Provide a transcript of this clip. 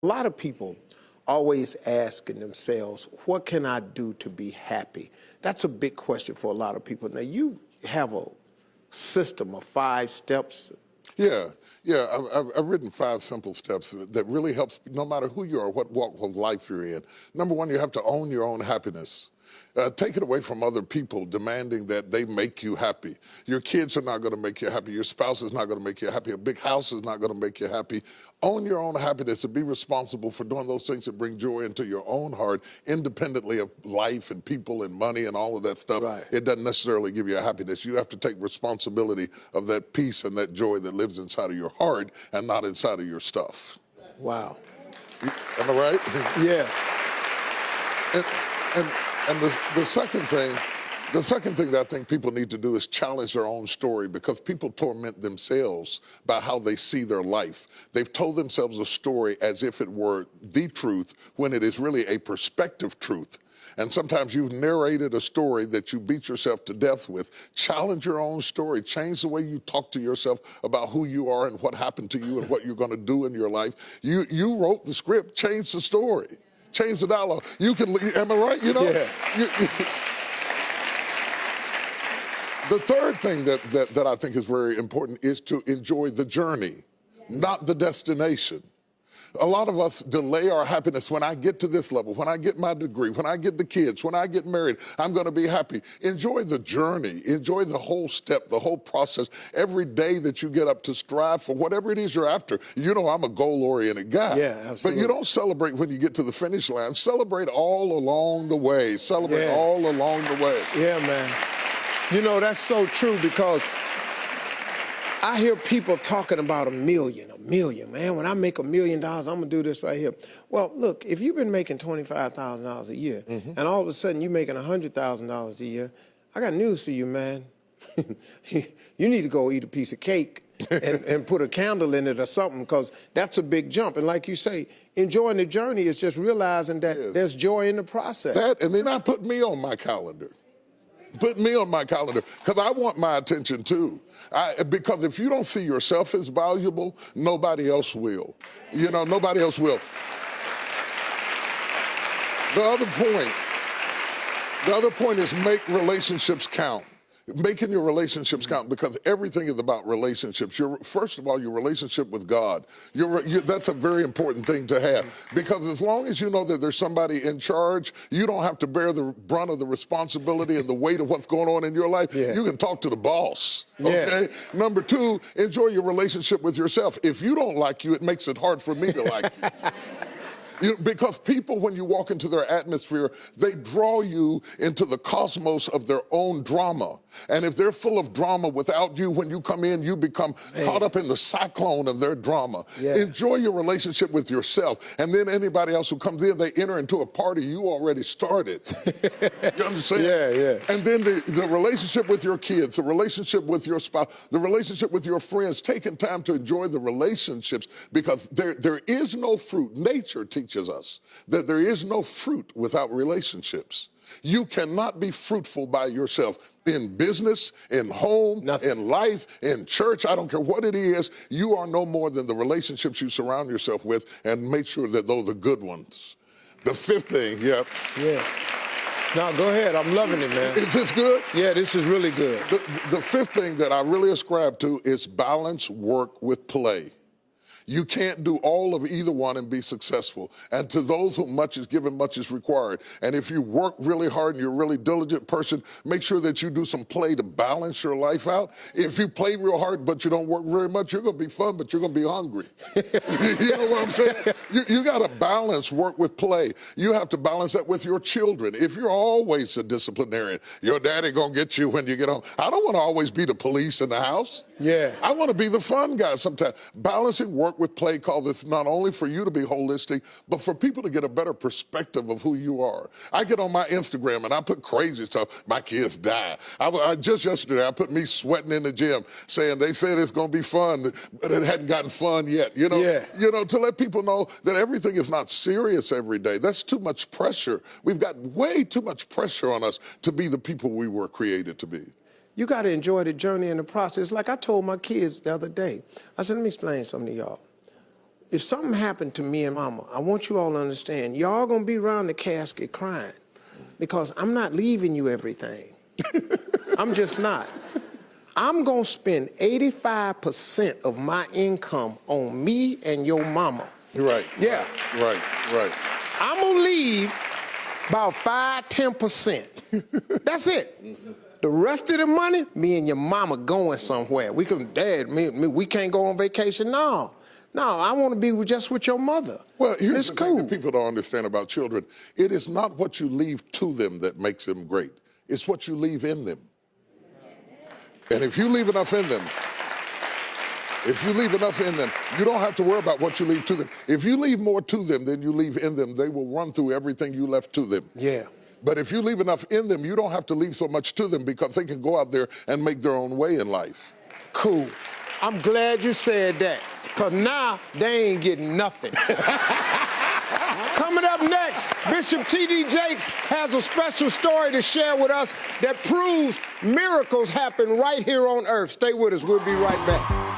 A lot of people always asking themselves, what can I do to be happy? That's a big question for a lot of people. Now, you have a system of 5 steps. Yeah. I've written 5 simple steps that really helps no matter who you are, what walk of life you're in. Number 1, you have to own your own happiness. Take it away from other people demanding that they make you happy. Your kids are not going to make you happy. Your spouse is not going to make you happy. A big house is not going to make you happy. Own your own happiness and be responsible for doing those things that bring joy into your own heart, independently of life and people and money and all of that stuff. Right. It doesn't necessarily give you a happiness. You have to take responsibility of that peace and that joy that lives inside of your heart and not inside of your stuff. Wow. Am I right? Yeah. And the second thing that I think people need to do is challenge their own story, because people torment themselves by how they see their life. They've told themselves a story as if it were the truth when it is really a perspective truth. And sometimes you've narrated a story that you beat yourself to death with. Challenge your own story. Change the way you talk to yourself about who you are and what happened to you and what you're going to do in your life. You wrote the script. Change the story. Change the dialogue. You can, am I right? You know? Yeah. The third thing that I think is very important is to enjoy the journey, not the destination. A lot of us delay our happiness. When I get to this level, when I get my degree, when I get the kids, when I get married, I'm going to be happy. Enjoy the journey. Enjoy the whole step, the whole process. Every day that you get up to strive for whatever it is you're after. You know, I'm a goal-oriented guy. Yeah, absolutely. But you don't celebrate when you get to the finish line. Celebrate all along the way. Celebrate all along the way. Yeah, man. You know, that's so true, because I hear people talking about a million, man. When I make $1 million, I'm gonna do this right here. Well, look, if you've been making $25,000 a year, and all of a sudden you're making $100,000 a year, I got news for you, man. You need to go eat a piece of cake and put a candle in it or something, because that's a big jump. And like you say, enjoying the journey is just realizing that there's joy in the process. That, and then I put me on my calendar. Put me on my calendar, because I want my attention too. Because if you don't see yourself as valuable, nobody else will. You know, nobody else will. The other point is make relationships count. Making your relationships count, because everything is about relationships. First of all, your relationship with God. That's a very important thing to have, because as long as you know that there's somebody in charge, you don't have to bear the brunt of the responsibility and the weight of what's going on in your life. Yeah. You can talk to the boss. Okay. Number 2, enjoy your relationship with yourself. If you don't like you, it makes it hard for me to like you. Because people, when you walk into their atmosphere, they draw you into the cosmos of their own drama. And if they're full of drama without you, when you come in, you become caught up in the cyclone of their drama. Yeah. Enjoy your relationship with yourself. And then anybody else who comes in, they enter into a party you already started. You understand? Yeah. And then the relationship with your kids, the relationship with your spouse, the relationship with your friends, taking time to enjoy the relationships, because there is no fruit. Nature teaches us that there is no fruit without relationships. You cannot be fruitful by yourself in business, in home, in life, in church. I don't care what it is. You are no more than the relationships you surround yourself with, and make sure that those are good ones. The 5th thing, Yeah. No, go ahead. I'm loving it, man. Is this good? Yeah, this is really good. The 5th thing that I really ascribe to is balance work with play. You can't do all of either one and be successful. And to those whom much is given, much is required. And if you work really hard and you're a really diligent person, make sure that you do some play to balance your life out. If you play real hard but you don't work very much, you're going to be fun, but you're going to be hungry. You know what I'm saying? You got to balance work with play. You have to balance that with your children. If you're always a disciplinarian, your daddy going to get you when you get home. I don't want to always be the police in the house. Yeah. I want to be the fun guy sometimes. Balancing work with play calls this not only for you to be holistic, but for people to get a better perspective of who you are. I get on my Instagram and I put crazy stuff. My kids die. Just yesterday, I put me sweating in the gym, saying they said it's going to be fun, but it hadn't gotten fun yet. You know, to let people know that everything is not serious every day. That's too much pressure. We've got way too much pressure on us to be the people we were created to be. You got to enjoy the journey and the process. Like I told my kids the other day, I said, let me explain something to y'all. if something happened to me and mama, I want you all to understand, y'all gonna be around the casket crying because I'm not leaving you everything. I'm just not. I'm gonna spend 85% of my income on me and your mama. Right. Yeah. Right. I'm gonna leave about 5–10%. That's it. The rest of the money, me and your mama going somewhere. We can, Dad, we can't go on vacation. No, I want to be just with your mother. Well, here's it's the cool. thing that people don't understand about children. It is not what you leave to them that makes them great. It's what you leave in them. And if you leave enough in them, you don't have to worry about what you leave to them. If you leave more to them than you leave in them, they will run through everything you left to them. Yeah. But if you leave enough in them, you don't have to leave so much to them because they can go out there and make their own way in life. Cool. I'm glad you said that, because now they ain't getting nothing. Coming up next, Bishop T.D. Jakes has a special story to share with us that proves miracles happen right here on earth. Stay with us. We'll be right back.